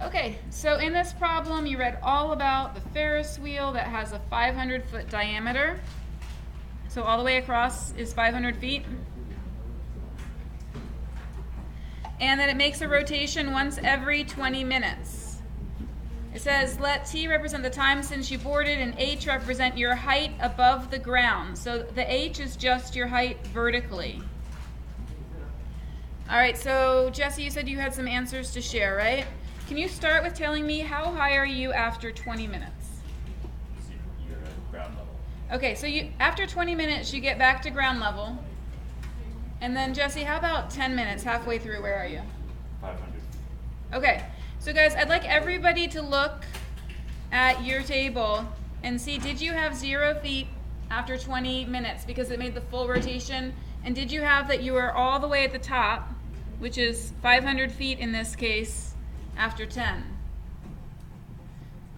Okay, so in this problem, you read all about the Ferris wheel that has a 500-foot diameter. So all the way across is 500 feet. And that it makes a rotation once every 20 minutes. It says, let T represent the time since you boarded and H represent your height above the ground. So the H is just your height vertically. All right, so Jesse, you said you had some answers to share, right? Can you start with telling me how high are you after 20 minutes? You're at ground level. Okay, so after 20 minutes, you get back to ground level. And then, Jesse, how about 10 minutes, halfway through, where are you? 500. Okay, so guys, I'd like everybody to look at your table and see, did you have 0 feet after 20 minutes because it made the full rotation? And did you have that you were all the way at the top, which is 500 feet in this case, after 10?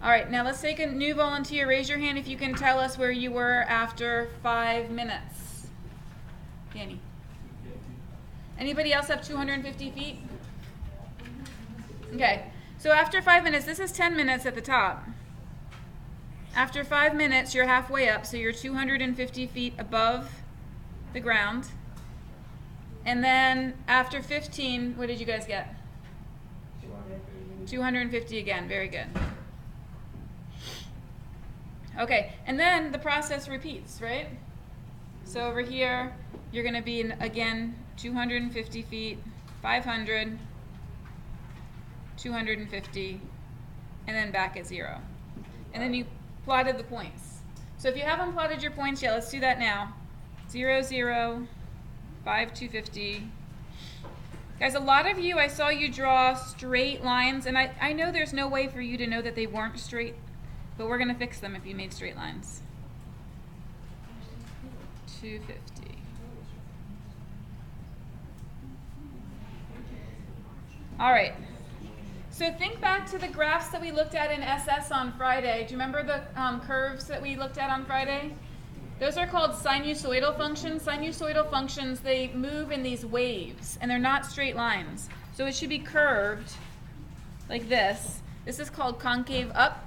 All right, now let's take a new volunteer. Raise your hand if you can tell us where you were after 5 minutes. Danny. Anybody else have 250 feet? Okay, so after 5 minutes, this is 10 minutes at the top. After 5 minutes, you're halfway up, so you're 250 feet above the ground. And then after 15, what did you guys get? 250 again, very good. Okay, and then the process repeats, right? So over here, you're going to be, again, 250 feet, 500, 250, and then back at 0. And then you plotted the points. So if you haven't plotted your points yet, let's do that now. 0, 0, 5, 250. Guys, a lot of you, I saw you draw straight lines, and I know there's no way for you to know that they weren't straight, but we're going to fix them if you made straight lines. 250. All right. So think back to the graphs that we looked at in SS on Friday. Do you remember the curves that we looked at on Friday? Those are called sinusoidal functions. Sinusoidal functions, they move in these waves, and they're not straight lines. So it should be curved like this. This is called concave up,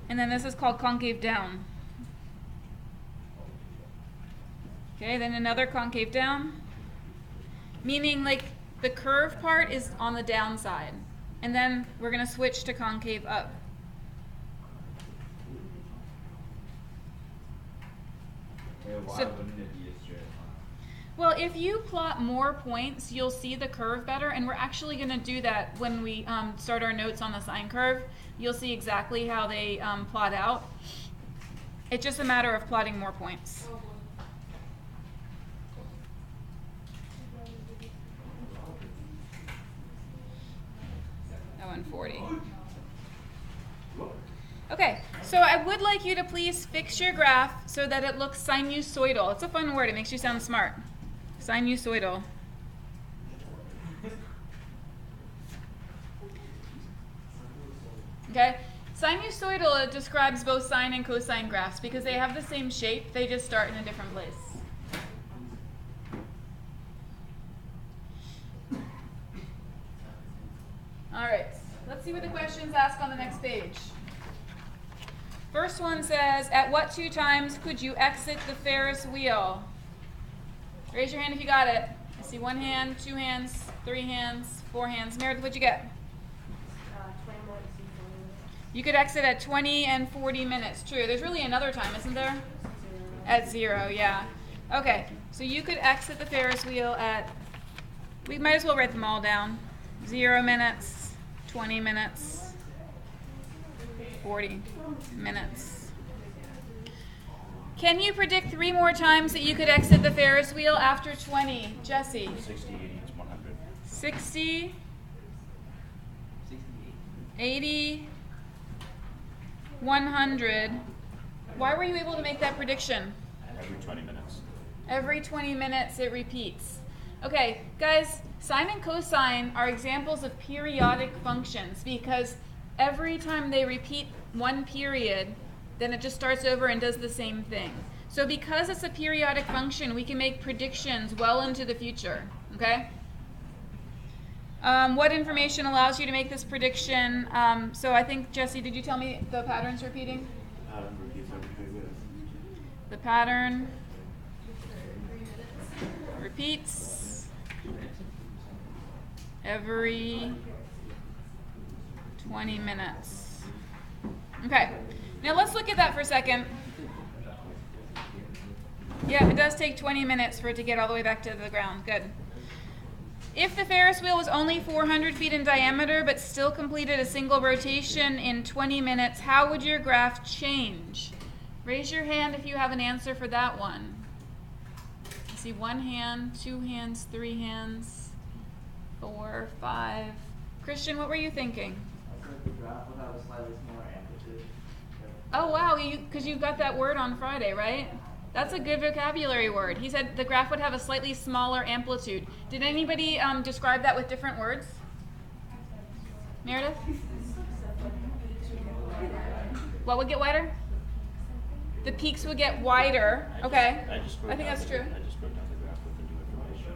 and then this is called concave down. Okay, then another concave down, meaning like the curved part is on the downside. And then we're going to switch to concave up. Why So, wouldn't it be a straight line? well, if you plot more points, you'll see the curve better, and we're actually going to do that when we start our notes on the sine curve. You'll see exactly how they plot out. It's just a matter of plotting more points. Oh, and 40. Okay, so I would like you to please fix your graph so that it looks sinusoidal. It's a fun word. It makes you sound smart. Sinusoidal. Okay, sinusoidal, it describes both sine and cosine graphs because they have the same shape. They just start in a different place. All right, let's see what the questions ask on the next page. First one says, at what 2 times could you exit the Ferris wheel? Raise your hand if you got it. I see 1 hand, 2 hands, 3 hands, 4 hands. Meredith, what'd you get? 20 minutes and 40 minutes. You could exit at 20 and 40 minutes. True, there's really another time, isn't there? At 0, yeah. Okay, so you could exit the Ferris wheel at, we might as well write them all down. 0 minutes, 20 minutes, 40 minutes. Can you predict 3 more times that you could exit the Ferris wheel after 20? Jesse? 60, 80, 100. 60, 80, 100. Why were you able to make that prediction? Every 20 minutes. Every 20 minutes it repeats. Okay, guys, sine and cosine are examples of periodic functions because every time they repeat one period, then it just starts over and does the same thing. So because it's a periodic function, we can make predictions well into the future, okay? What information allows you to make this prediction? So I think, Jesse, did you tell me the pattern's repeating? The pattern repeats every 20 minutes. Okay, now let's look at that for a second. Yeah, it does take 20 minutes for it to get all the way back to the ground. Good. If the Ferris wheel was only 400 feet in diameter but still completed a single rotation in 20 minutes, how would your graph change? Raise your hand if you have an answer for that one. I see 1 hand, 2 hands, 3 hands, 4, 5. Christian, what were you thinking? I think the graph would have a slightly smaller amplitude. Oh, wow, because you got that word on Friday, right? That's a good vocabulary word. He said the graph would have a slightly smaller amplitude. Did anybody describe that with different words? Meredith? What would get wider? The peaks would get wider. Okay. I think that's true. I just wrote down the graph with the new information.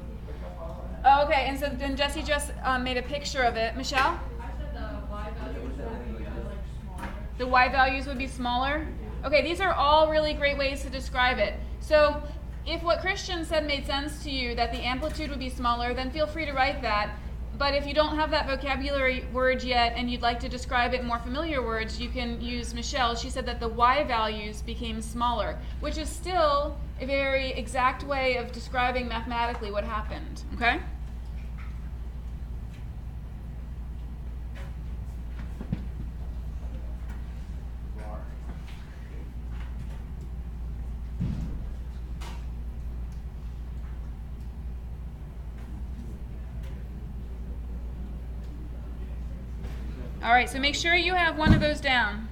Oh, okay. And so then Jesse just made a picture of it. Michelle? I said the Y values would be smaller. The Y values would be smaller? Okay, these are all really great ways to describe it. So if what Christian said made sense to you, that the amplitude would be smaller, then feel free to write that. But if you don't have that vocabulary word yet and you'd like to describe it in more familiar words, you can use Michelle. She said that the Y values became smaller, which is still a very exact way of describing mathematically what happened, okay? All right, so make sure you have one of those down.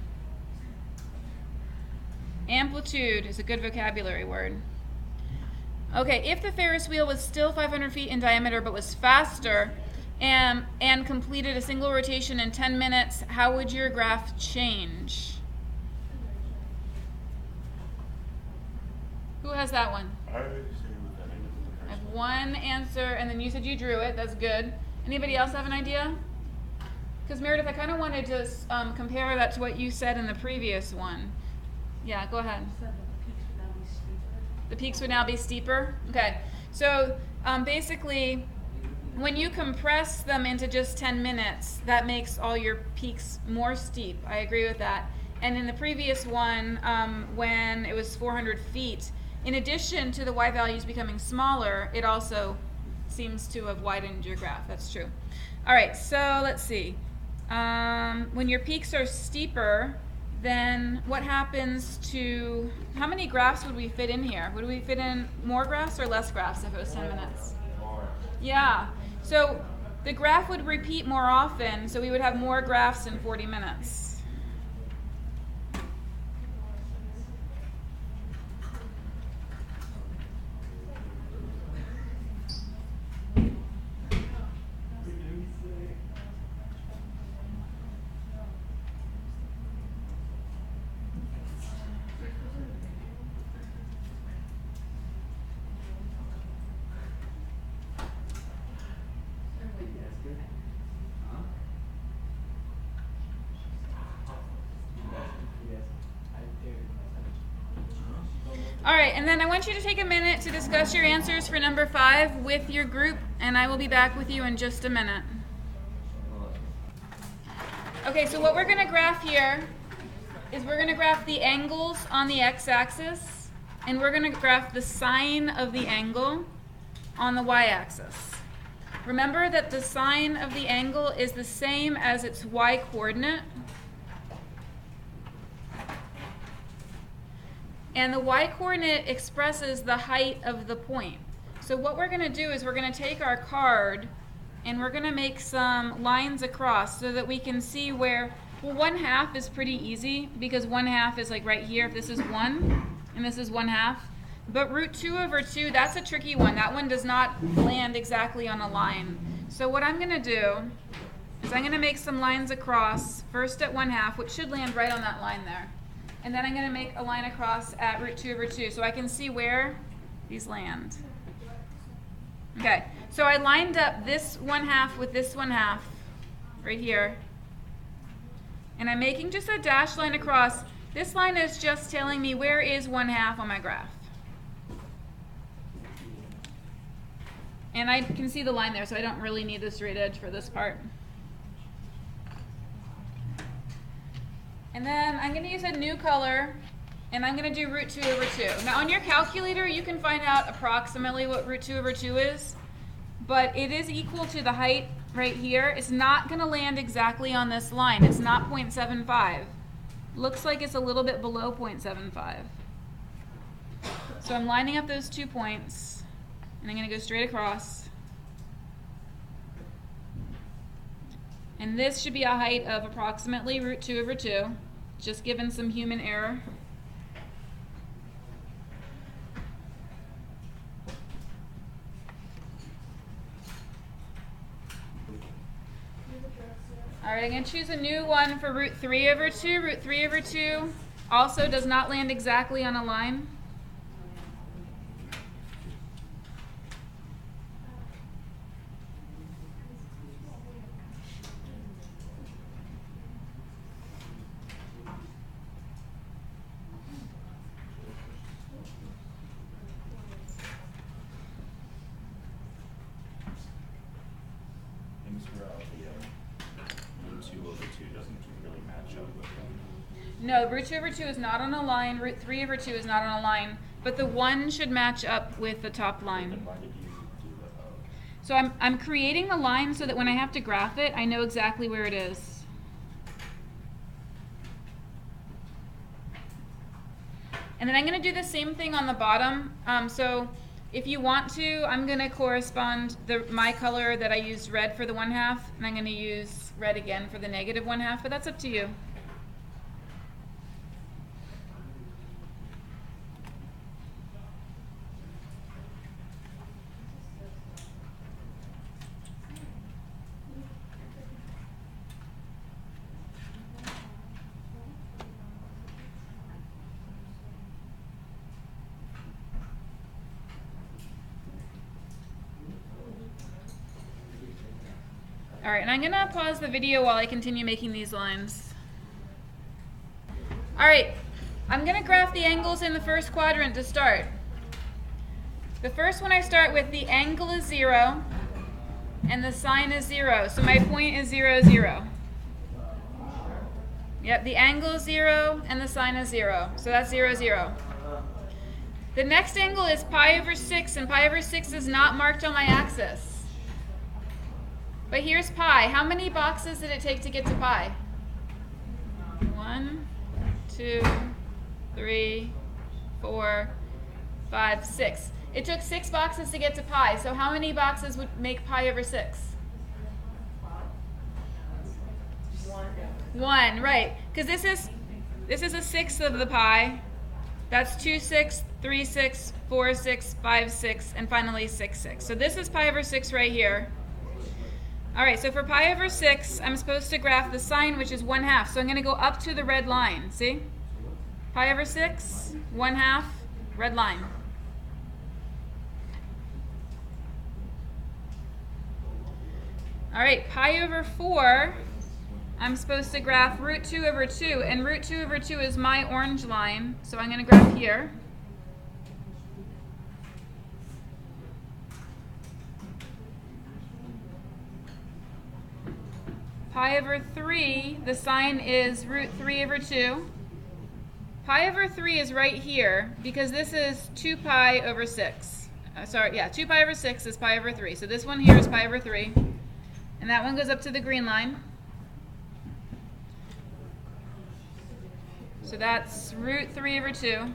Amplitude is a good vocabulary word. Okay, if the Ferris wheel was still 500 feet in diameter but was faster and completed a single rotation in 10 minutes, how would your graph change? Who has that one? I agree with that. I have one answer, and then you said you drew it. That's good. Anybody else have an idea? Because Meredith, I kind of wanted to compare that to what you said in the previous one. Yeah, go ahead. You said that The peaks would now be steeper? Okay. So basically, when you compress them into just 10 minutes, that makes all your peaks more steep. I agree with that. And in the previous one, when it was 400 feet, in addition to the Y values becoming smaller, it also seems to have widened your graph. That's true. All right, so let's see. When your peaks are steeper, then what happens to, how many graphs would we fit in here? Would we fit in more graphs or less graphs if it was 10 minutes? Yeah, so the graph would repeat more often, so we would have more graphs in 40 minutes. All right, and then I want you to take a minute to discuss your answers for number 5 with your group, and I will be back with you in just a minute. Okay, so what we're going to graph here is we're going to graph the angles on the x-axis, and we're going to graph the sine of the angle on the y-axis. Remember that the sine of the angle is the same as its y-coordinate. And the y-coordinate expresses the height of the point. So what we're going to do is we're going to take our card and we're going to make some lines across so that we can see where, well, 1/2 is pretty easy because 1/2 is like right here. If this is 1 and this is 1/2. But root 2/2, that's a tricky one. That one does not land exactly on a line. So what I'm going to do is I'm going to make some lines across, first at 1/2, which should land right on that line there. And then I'm going to make a line across at root 2/2 so I can see where these land. Okay, So I lined up this 1/2 with this 1/2 right here. And I'm making just a dashed line across. This line is just telling me where is 1/2 on my graph. And I can see the line there, so I don't really need the straight edge for this part. And then I'm going to use a new color, and I'm going to do root 2 over 2. Now on your calculator, you can find out approximately what root 2 over 2 is, but it is equal to the height right here. It's not going to land exactly on this line. It's not 0.75. Looks like it's a little bit below 0.75. So I'm lining up those 2 points. And I'm going to go straight across. And this should be a height of approximately root 2 over 2, just given some human error. All right, I'm going to choose a new one for root 3 over 2. Root 3 over 2 also does not land exactly on a line. Root 2 over 2 doesn't really match up with them. No, root 2 over 2 is not on a line. Root 3 over 2 is not on a line. But the 1 should match up with the top line. Then why did you do that? So I'm creating the line so that when I have to graph it, I know exactly where it is. And then I'm going to do the same thing on the bottom. So if you want to, I'm going to correspond my color that I used red for the 1/2, and I'm going to use red again for the negative 1/2, but that's up to you. All right, and I'm gonna pause the video while I continue making these lines. All right, I'm gonna graph the angles in the first quadrant to start. The first one I start with, the angle is 0, and the sine is 0. So my point is 0, 0. Yep, the angle is 0, and the sine is 0. So that's 0, 0. The next angle is pi over 6, and pi over 6 is not marked on my axis. But here's pi. How many boxes did it take to get to pi? 1, 2, 3, 4, 5, 6. It took 6 boxes to get to pi. So how many boxes would make pi over 6? 1, right. Because this is a 1/6 of the pi. That's 2 6, 3 6, 4 6, 5 6, and finally 6 6. So this is pi over 6 right here. All right, so for pi over 6, I'm supposed to graph the sine, which is 1/2. So I'm going to go up to the red line. See? Pi over 6, 1/2, red line. All right, pi over 4, I'm supposed to graph root 2 over 2. And root 2 over 2 is my orange line. So I'm going to graph here. Pi over 3, the sine is root 3 over 2. Pi over 3 is right here because this is 2 pi over 6. 2 pi over 6 is pi over 3. So this one here is pi over 3. And that one goes up to the green line. So that's root 3 over 2.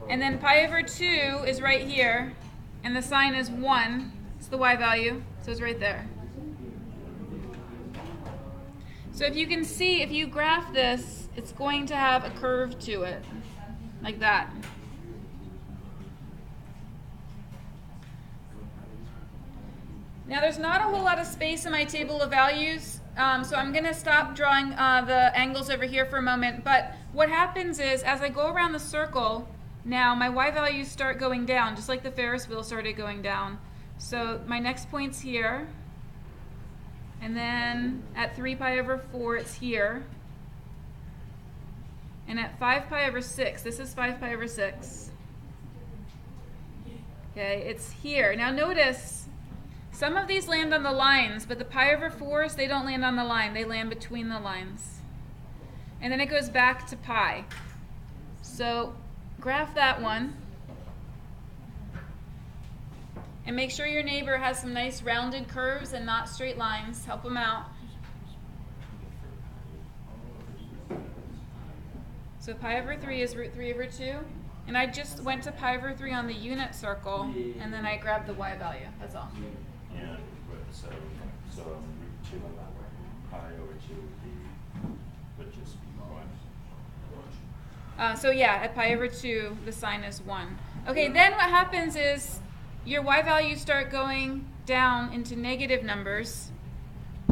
And then pi over 2 is right here. And the sine is 1. It's the y value. So it's right there. So if you can see, if you graph this, it's going to have a curve to it, like that. Now there's not a whole lot of space in my table of values, so I'm going to stop drawing the angles over here for a moment. But what happens is, as I go around the circle, Now my y values start going down, just like the Ferris wheel started going down. So my next point's here, and then at 3 pi over 4 it's here, and at 5 pi over 6, this is 5 pi over 6. Okay, it's here. Now notice, some of these land on the lines, but the pi over 4s, they don't land on the line, they land between the lines. And then it goes back to pi. So graph that one. And make sure your neighbor has some nice rounded curves and not straight lines. Help them out. So pi over 3 is root 3 over 2. And I just went to pi over 3 on the unit circle, and then I grabbed the y value. That's all. Yeah, so root 2 pi over 2 would just be 1. So yeah, at pi over 2, the sign is 1. Okay, then what happens is your y values start going down into negative numbers.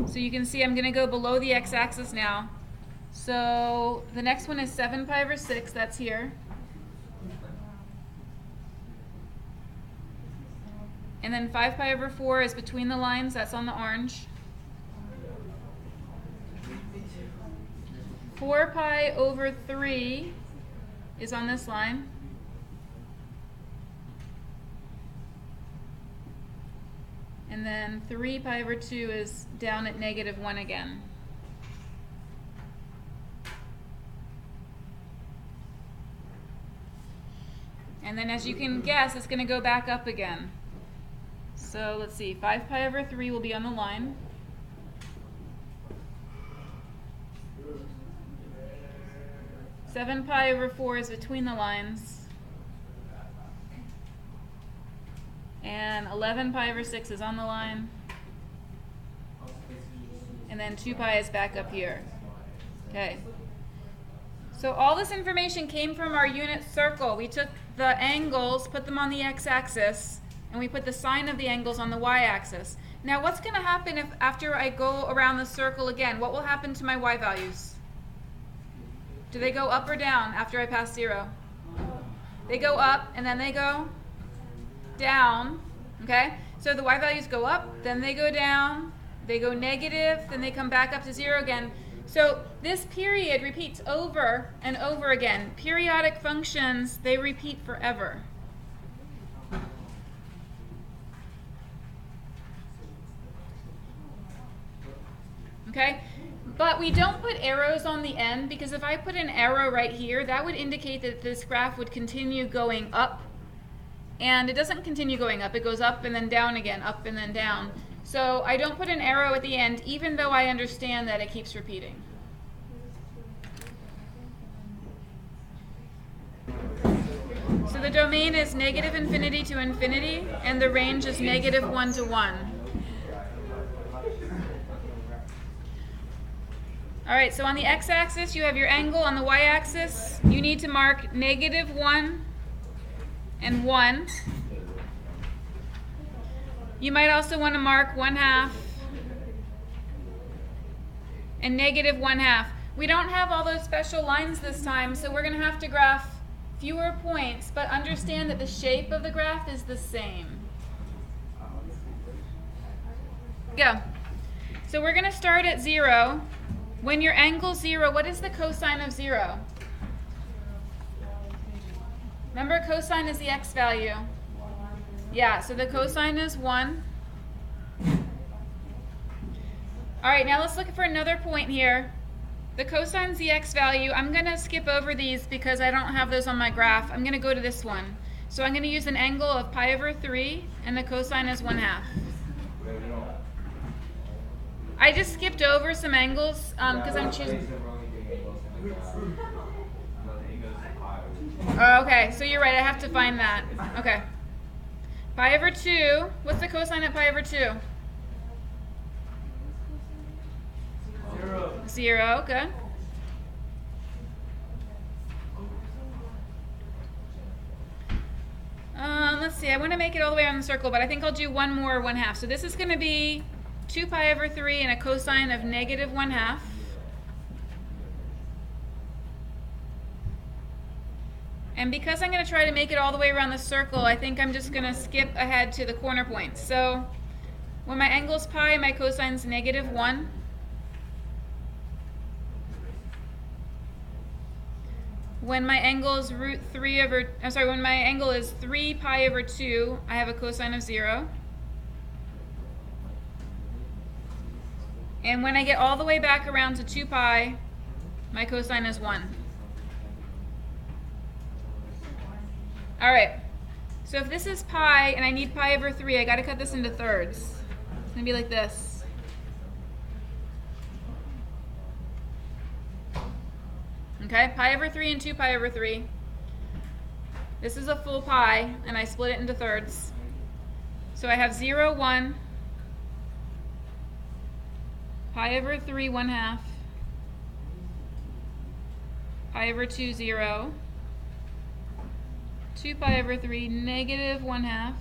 So you can see I'm going to go below the x-axis now. So the next one is 7 pi over 6, that's here. And then 5 pi over 4 is between the lines, that's on the orange. 4 pi over 3 is on this line. And then 3 pi over 2 is down at negative 1 again. And then as you can guess, it's going to go back up again. So let's see, 5 pi over 3 will be on the line. Seven pi over 4 is between the lines. And 11 pi over 6 is on the line. And then 2 pi is back up here. Okay. So all this information came from our unit circle. We took the angles, put them on the x-axis, and we put the sine of the angles on the y-axis. Now what's going to happen if after I go around the circle again? What will happen to my y values? Do they go up or down after I pass 0? They go up, and then they go down. Okay? So the y values go up, then they go down, they go negative, then they come back up to 0 again. So this period repeats over and over again. Periodic functions, they repeat forever. Okay? But we don't put arrows on the end, because if I put an arrow right here, that would indicate that this graph would continue going up. And it doesn't continue going up. It goes up and then down again, up and then down. So I don't put an arrow at the end, even though I understand that it keeps repeating. So the domain is negative infinity to infinity, and the range is negative 1 to 1. All right, so on the x-axis, you have your angle. On the y-axis, you need to mark negative 1 and 1. You might also want to mark 1/2 and negative 1/2. We don't have all those special lines this time, so we're going to have to graph fewer points, but understand that the shape of the graph is the same. Go. So we're going to start at 0. When your angle's 0, what is the cosine of 0? Remember, cosine is the x value. Yeah, so the cosine is 1. All right, now let's look for another point here. The cosine's the x value. I'm going to skip over these because I don't have those on my graph. I'm going to go to this one. So I'm going to use an angle of pi over 3, and the cosine is 1/2. I just skipped over some angles because I'm choosing. Oh, okay, so you're right. I have to find that. Okay. Pi over 2. What's the cosine at pi over 2? 0. 0. Good. Let's see. I want to make it all the way around the circle, but I think I'll do one more 1/2. So this is going to be 2 pi over 3 and a cosine of negative 1/2. And because I'm going to try to make it all the way around the circle, I think I'm just going to skip ahead to the corner points. So when my angle's pi, my cosine's -1. When my angle is when my angle is 3 pi over 2, I have a cosine of 0. And when I get all the way back around to 2 pi, my cosine is 1. All right, so if this is pi and I need pi over 3, I got to cut this into thirds. It's going to be like this. Okay, pi over 3 and 2 pi over 3. This is a full pi, and I split it into thirds. So I have 0, 1, pi over 3, 1/2, pi over 2, 0, 2 pi over 3, -1/2,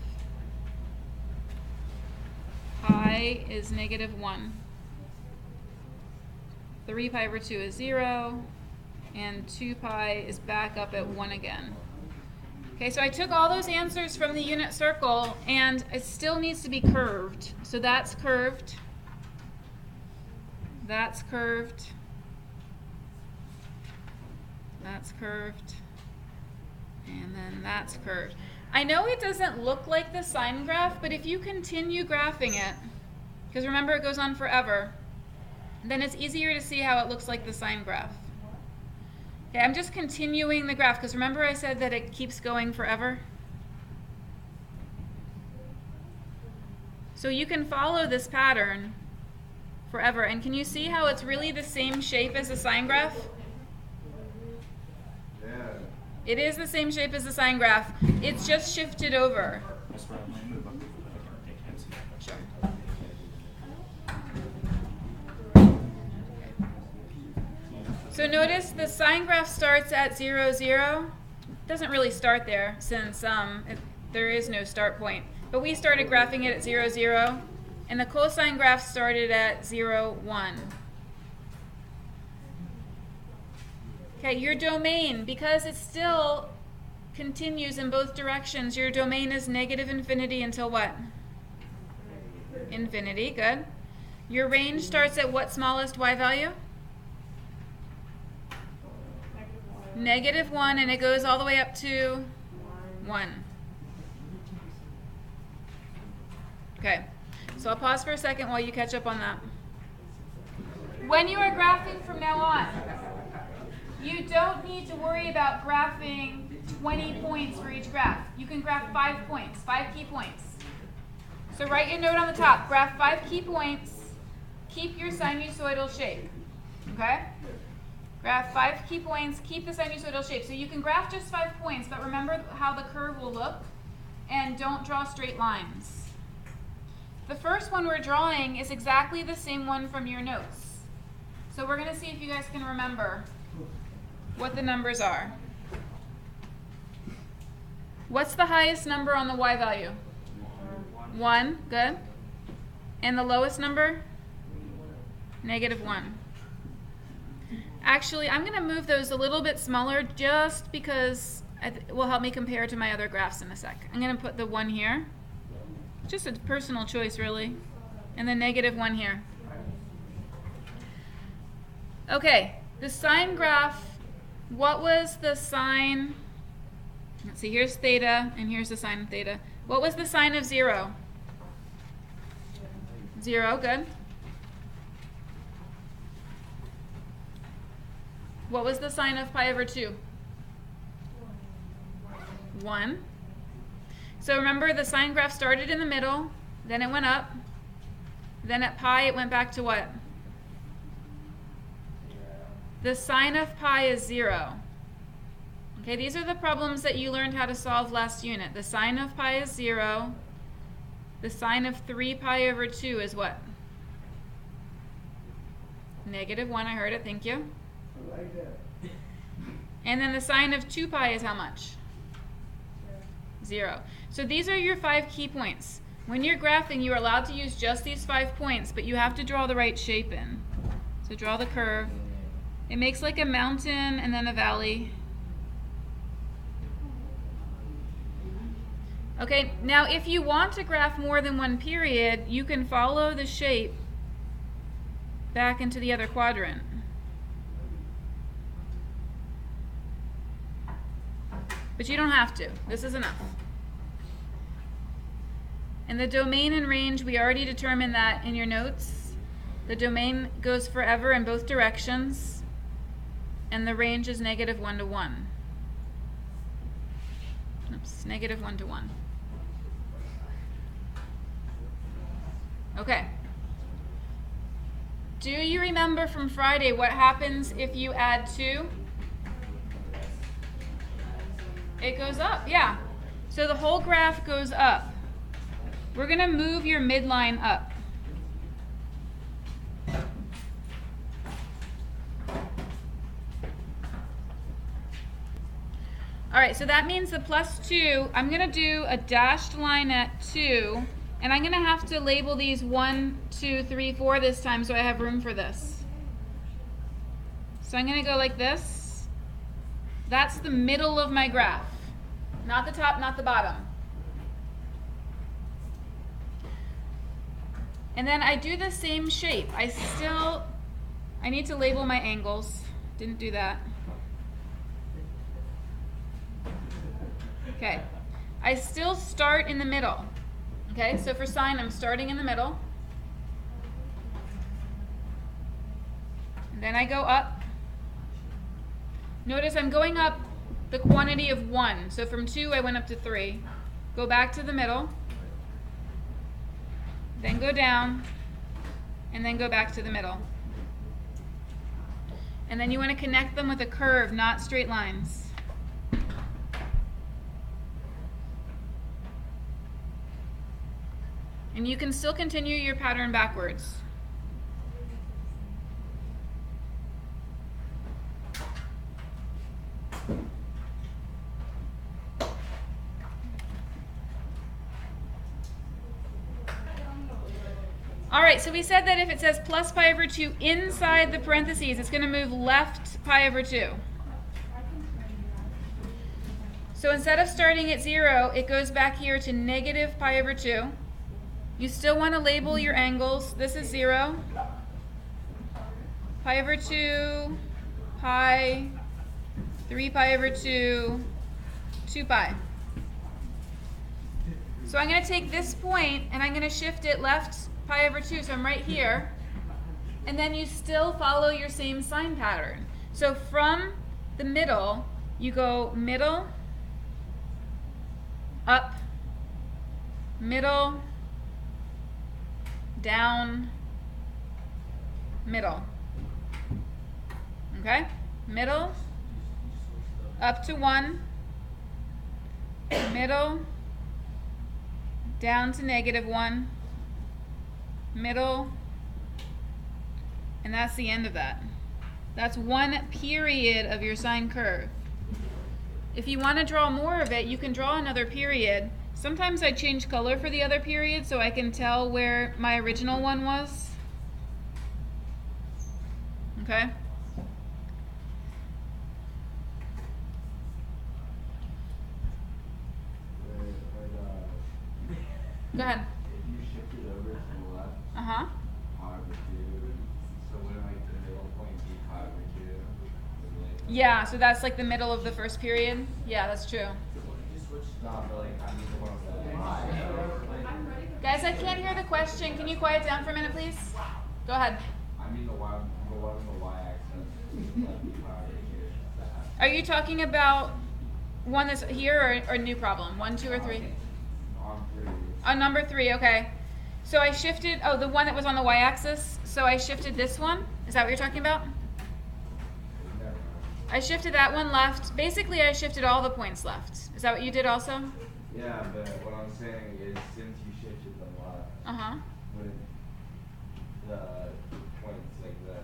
pi is -1. 3 pi over 2 is 0, and 2 pi is back up at 1 again. Okay, so I took all those answers from the unit circle, and it still needs to be curved. So that's curved. That's curved. That's curved. And then that's curved. I know it doesn't look like the sine graph, but if you continue graphing it, because remember it goes on forever, then it's easier to see how it looks like the sine graph. Okay, I'm just continuing the graph, because remember I said that it keeps going forever? So you can follow this pattern forever, and can you see how it's really the same shape as the sine graph? Yeah. It is the same shape as the sine graph. It's just shifted over. That's where I'm going to move up. They can't see that. Sure. So notice the sine graph starts at 0, 0. It doesn't really start there since there is no start point. But we started graphing it at 0, 0. And the cosine graph started at 0, 1. Okay, your domain, because it still continues in both directions, your domain is -infinity until what? Infinity, good. Your range starts at what smallest y value? -1, and it goes all the way up to 1. Okay, so I'll pause for a second while you catch up on that. When you are graphing from now on, you don't need to worry about graphing 20 points for each graph. You can graph 5 points, 5 key points. So write your note on the top, graph 5 key points, keep your sinusoidal shape, okay? Graph 5 key points, keep the sinusoidal shape. So you can graph just 5 points, but remember how the curve will look, and don't draw straight lines. The first one we're drawing is exactly the same one from your notes. So we're going to see if you guys can remember what the numbers are. What's the highest number on the y value? 1, good. And the lowest number? -1. Actually, I'm going to move those a little bit smaller just because it will help me compare to my other graphs in a sec. I'm going to put the 1 here. Just a personal choice, really. And then -1 here. Okay, the sine graph, what was the sine? Let's see, here's theta, and here's the sine of theta. What was the sine of 0? 0, good. What was the sine of pi over 2? 1. So remember, the sine graph started in the middle, then it went up, then at pi it went back to what? The sine of pi is 0. Okay, these are the problems that you learned how to solve last unit. The sine of pi is 0. The sine of 3 pi over 2 is what? -1, I heard it, thank you. I like that. And then the sine of 2 pi is how much? 0. So these are your 5 key points. When you're graphing, you're allowed to use just these 5 points, but you have to draw the right shape in. So draw the curve. It makes like a mountain and then a valley. Okay, now if you want to graph more than one period, you can follow the shape back into the other quadrant. But you don't have to. This is enough. And the domain and range, we already determined that in your notes. The domain goes forever in both directions, and the range is -1 to 1. Oops, -1 to 1. Okay. Do you remember from Friday what happens if you add 2? It goes up, yeah. So the whole graph goes up. We're going to move your midline up. All right, so that means the +2, I'm going to do a dashed line at 2, and I'm going to have to label these 1, 2, 3, 4 this time so I have room for this. So I'm going to go like this. That's the middle of my graph. Not the top, not the bottom. And then I do the same shape. I need to label my angles. Didn't do that. Okay. I still start in the middle. Okay, so for sine, I'm starting in the middle. And then I go up. Notice I'm going up the quantity of 1. So from 2, I went up to 3. Go back to the middle. Then go down. And then go back to the middle. And then you want to connect them with a curve, not straight lines. And you can still continue your pattern backwards. All right, so we said that if it says plus pi over 2 inside the parentheses, it's going to move left pi over 2. So instead of starting at 0, it goes back here to negative pi over 2. You still want to label your angles. This is 0, pi over 2, pi, 3 pi over 2, 2 pi. So I'm going to take this point and I'm going to shift it left pi over 2, so I'm right here. And then you still follow your same sine pattern. So from the middle, you go middle, up, middle, down, middle. Okay? Middle, up to 1, middle, down to -1, middle, and that's the end of that. That's one period of your sine curve. If you want to draw more of it, you can draw another period. Sometimes I change color for the other period so I can tell where my original one was. Okay? Go ahead. If you shift it over to the left, Uh-huh. pi over 2, so wouldn't like the middle point be pi over 2? Yeah, so that's like the middle of the first period. Yeah, that's true. Not really, I mean the one Guys, I can't hear the question. Can you quiet down for a minute, please? Go ahead. I mean the one on the y-axis. Are you talking about one that's here or new problem? 1, 2, or 3? On 3. On number 3, okay. So I shifted, oh, the one that was on the y-axis. So I shifted this one. Is that what you're talking about? I shifted that one left. Basically, I shifted all the points left. Is that what you did also? Yeah, but what I'm saying is since you shifted them left, Uh-huh. would the points, like the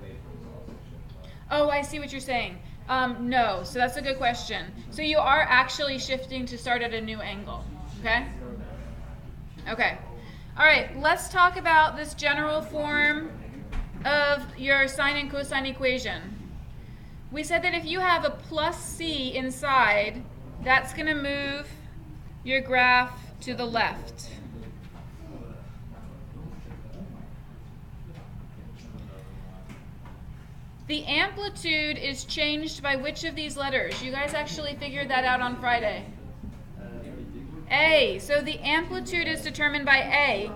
labels also shift left? Oh, I see what you're saying. No, so that's a good question. So you are actually shifting to start at a new angle, okay? Okay. All right, let's talk about this general form of your sine and cosine equation. We said that if you have a plus c inside, that's going to move your graph to the left. The amplitude is changed by which of these letters? You guys actually figured that out on Friday. A. So the amplitude is determined by A.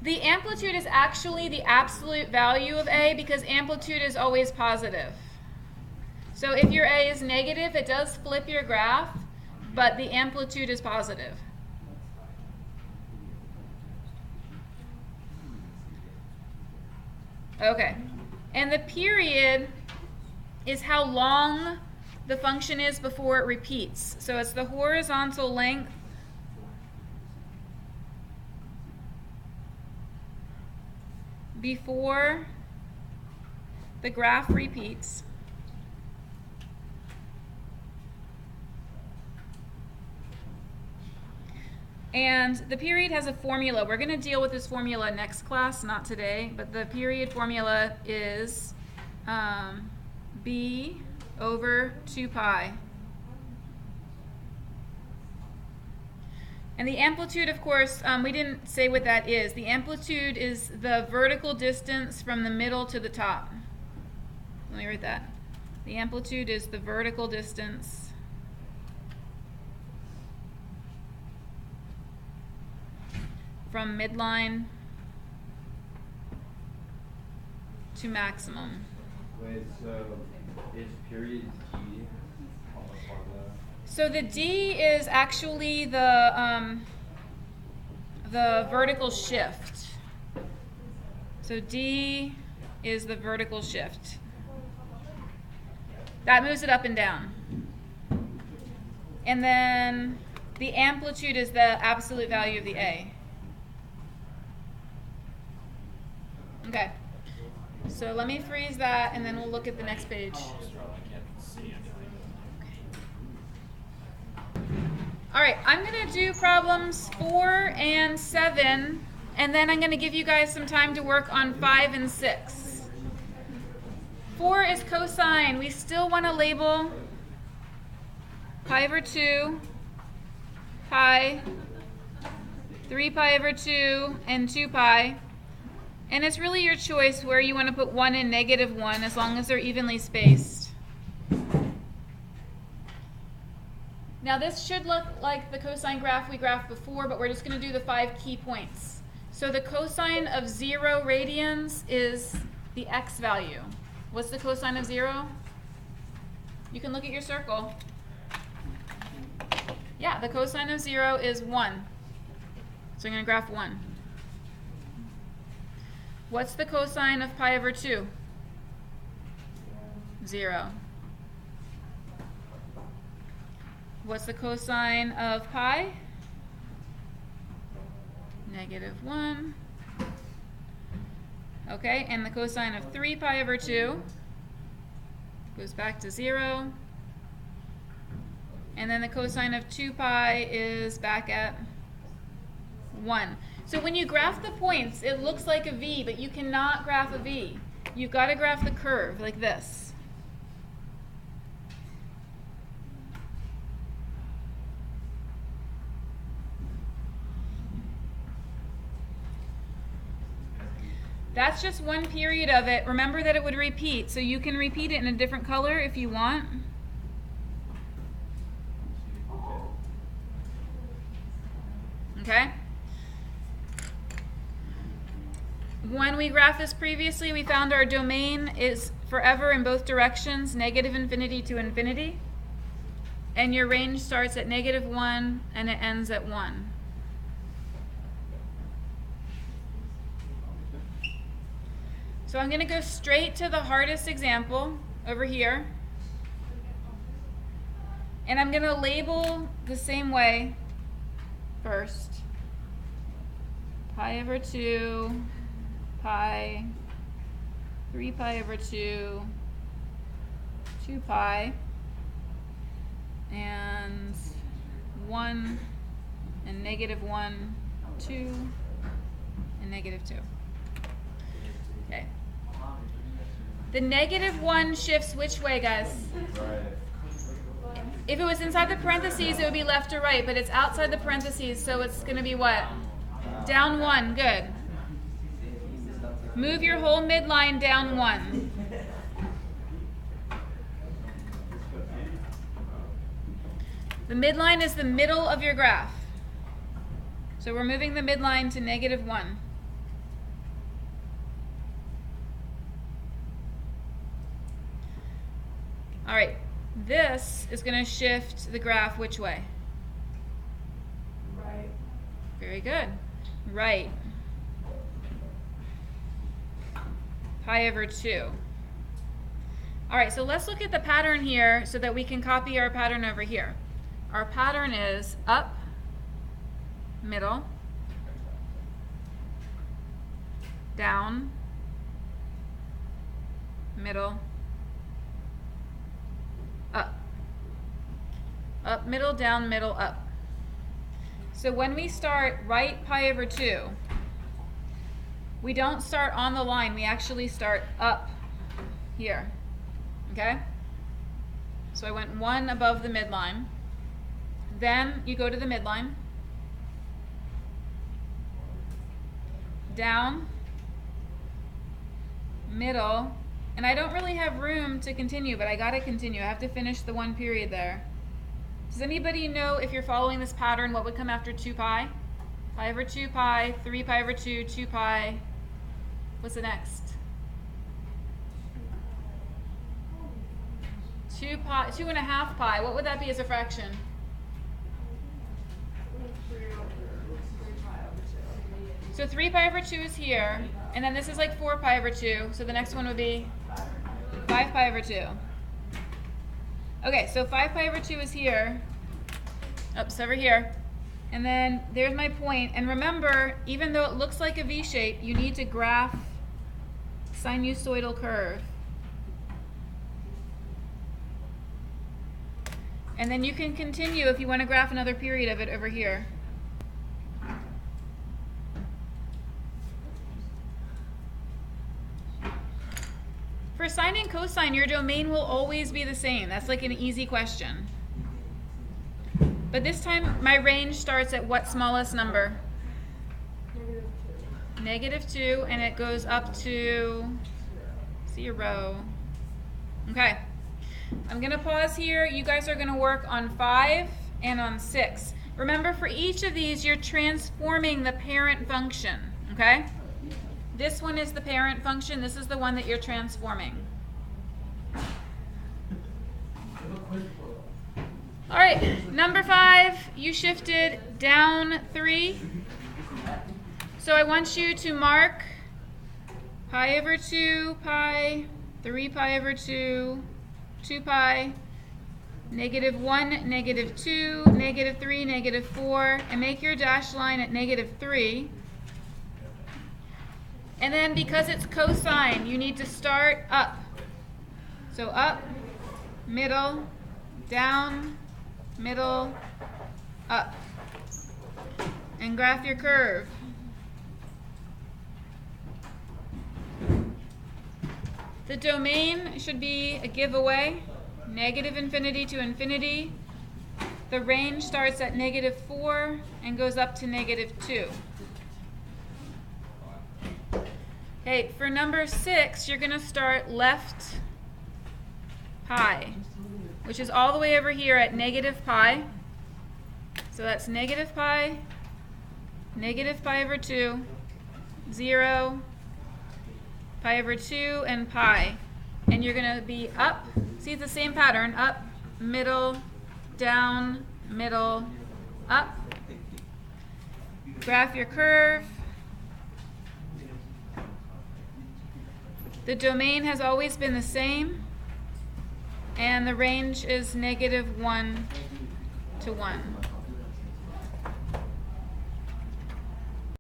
The amplitude is actually the absolute value of A because amplitude is always positive. So if your A is negative, it does flip your graph, but the amplitude is positive. Okay. And the period is how long the function is before it repeats. So it's the horizontal length before the graph repeats. And the period has a formula. We're going to deal with this formula next class, not today, but the period formula is b over 2 pi. And the amplitude, of course, we didn't say what that is. The amplitude is the vertical distance from the middle to the top. Let me write that. The amplitude is the vertical distance from midline to maximum. Wait, so is period D on the formula? So the D is actually the vertical shift. So D is the vertical shift. That moves it up and down. And then the amplitude is the absolute value of the A. Okay, so let me freeze that and then we'll look at the next page. All right, I'm going to do problems 4 and 7, and then I'm going to give you guys some time to work on 5 and 6. 4 is cosine. We still want to label pi over 2, pi, 3 pi over 2, and 2 pi. And it's really your choice where you want to put 1 and -1 as long as they're evenly spaced. Now this should look like the cosine graph we graphed before, but we're just going to do the 5 key points. So the cosine of 0 radians is the x value. What's the cosine of 0? You can look at your circle. Yeah, the cosine of 0 is 1. So I'm going to graph 1. What's the cosine of pi over 2? 0. What's the cosine of pi? -1. Okay, and the cosine of 3 pi over 2 goes back to 0. And then the cosine of 2 pi is back at 1. So when you graph the points, it looks like a V, but you cannot graph a V. You've got to graph the curve like this. That's just one period of it. Remember that it would repeat, so you can repeat it in a different color if you want. Okay? When we graphed this previously, we found our domain is forever in both directions, -infinity to infinity. And your range starts at -1 and it ends at 1. So I'm going to go straight to the hardest example over here. And I'm going to label the same way first. Pi over 2, pi, 3 pi over 2, 2 pi, and 1, and -1, 2, and -2. Okay. The -1 shifts which way, guys? Right. If it was inside the parentheses, it would be left or right, but it's outside the parentheses, so it's going to be what? Down 1. Good. Move your whole midline down 1. The midline is the middle of your graph. So we're moving the midline to -1. All right, this is going to shift the graph which way? Right. Very good. Right. Pi over 2. All right, so let's look at the pattern here so that we can copy our pattern over here. Our pattern is up, middle, down, middle, up. Up, middle, down, middle, up. So when we start right pi over 2, we don't start on the line, we actually start up here. Okay? So I went 1 above the midline. Then you go to the midline. Down, middle, and I don't really have room to continue, but I gotta continue. I have to finish the 1 period there. Does anybody know, if you're following this pattern, what would come after 2 pi? Pi over 2 pi, 3 pi over 2, 2 pi. What's the next? 2 pi, 2.5 pi. What would that be as a fraction? 3 pi over 2. So 3 pi over 2 is here, and then this is like 4 pi over 2, so the next one would be 5 pi over 2. Okay, so 5 pi over 2 is here. Oops, over here. And then there's my point. And remember, even though it looks like a V shape, you need to graph sinusoidal curve. And then you can continue if you want to graph another period of it over here. For sine and cosine, your domain will always be the same. That's like an easy question. But this time, my range starts at what smallest number? -2, and it goes up to 0. Okay. I'm going to pause here. You guys are going to work on 5 and on 6. Remember, for each of these, you're transforming the parent function, okay? This one is the parent function. This is the one that you're transforming. All right, number 5, you shifted down 3. So I want you to mark pi over 2 pi, 3 pi over 2, 2 pi, -1, -2, -3, -4, and make your dashed line at -3. And then because it's cosine, you need to start up. So up, middle, down, middle, up. And graph your curve. The domain should be a giveaway, -infinity to infinity. The range starts at -4 and goes up to -2. Okay, for number 6, you're going to start left pi, which is all the way over here at -pi. So that's -pi, -pi over 2, 0, pi over 2, and pi. And you're going to be up. See, it's the same pattern. Up, middle, down, middle, up. Graph your curve. The domain has always been the same, and the range is -1 to 1.